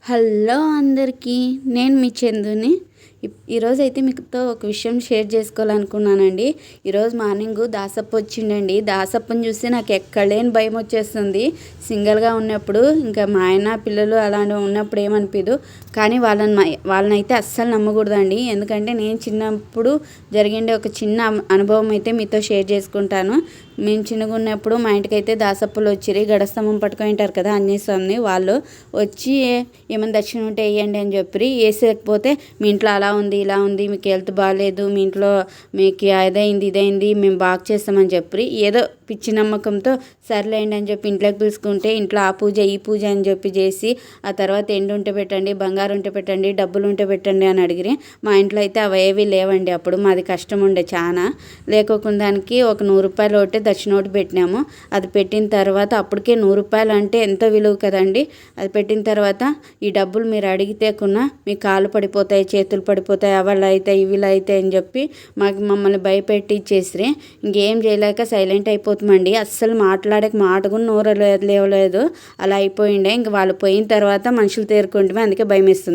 Hello అందరికీ, నేను మీ చందుని. ఈరోజైతే మీతో ఒక విషయం షేర్ చేసుకోవాలనుకున్నానండి. ఈరోజు మార్నింగ్ దాసప్ప వచ్చిండండి. దాసప్పని చూస్తే నాకు ఎక్కడ లేని భయం వచ్చేస్తుంది. సింగిల్గా ఉన్నప్పుడు ఇంకా మా ఆయన పిల్లలు అలాంటి ఉన్నప్పుడు ఏమనిపించదు, కానీ వాళ్ళనైతే అస్సలు నమ్మకూడదండి. ఎందుకంటే నేను చిన్నప్పుడు జరిగిండే ఒక చిన్న అనుభవం అయితే మీతో షేర్ చేసుకుంటాను. మేము చిన్నగా ఉన్నప్పుడు మా ఇంటికి అయితే దాసప్పలు వచ్చిరి. గడస్తంభం పట్టుకొని ఉంటారు కదా ఆంజనేయ స్వామిని, వాళ్ళు వచ్చి ఏమైనా దక్షిణ ఉంటే వేయండి అని చెప్పి వేసేయకపోతే మీ ఇంట్లో అలా ఉంది ఇలా ఉంది, మీకు హెల్త్ బాగాలేదు, మీ ఇంట్లో మీకు అదైంది ఇదైంది, మేము బాగా చేస్తామని చెప్పి ఏదో పిచ్చి నమ్మకంతో సర్లేండి అని చెప్పి ఇంట్లోకి పిలుచుకుంటే ఇంట్లో ఆ పూజ ఈ పూజ అని చెప్పి చేసి ఆ తర్వాత ఎండు ఉంటే పెట్టండి, బంగారు ఉంటే పెట్టండి, డబ్బులు ఉంటే పెట్టండి అని అడిగిరి. మా ఇంట్లో అయితే అవి ఏవి లేవండి. అప్పుడు మాది కష్టం ఉండే చాలా. లేకోకుండా దానికి ఒక 100 రూపాయలు ఒకటి దక్షిణ ఒకటి పెట్టినాము. అది పెట్టిన తర్వాత అప్పటికే 100 రూపాయలు అంటే ఎంతో విలువ కదండి. అది పెట్టిన తర్వాత ఈ డబ్బులు మీరు అడిగితే కొన్నా మీ కాళ్ళు పడిపోతాయి, చేతులు పడిపోతాయి, అవళ్ళు అవుతాయి ఇవిలా అవుతాయి అని చెప్పి మమ్మల్ని భయపెట్టి ఇచ్చేసి ఇంకేం చేయలేక సైలెంట్ అయిపోతామండి. అస్సలు మాట్లాడక మాట కూడా నోరు లేవలేదు. అలా అయిపోయిండే. ఇంక వాళ్ళు పోయిన తర్వాత మనుషులు తేరుకుంటే అందుకే భయం వేస్తుంది.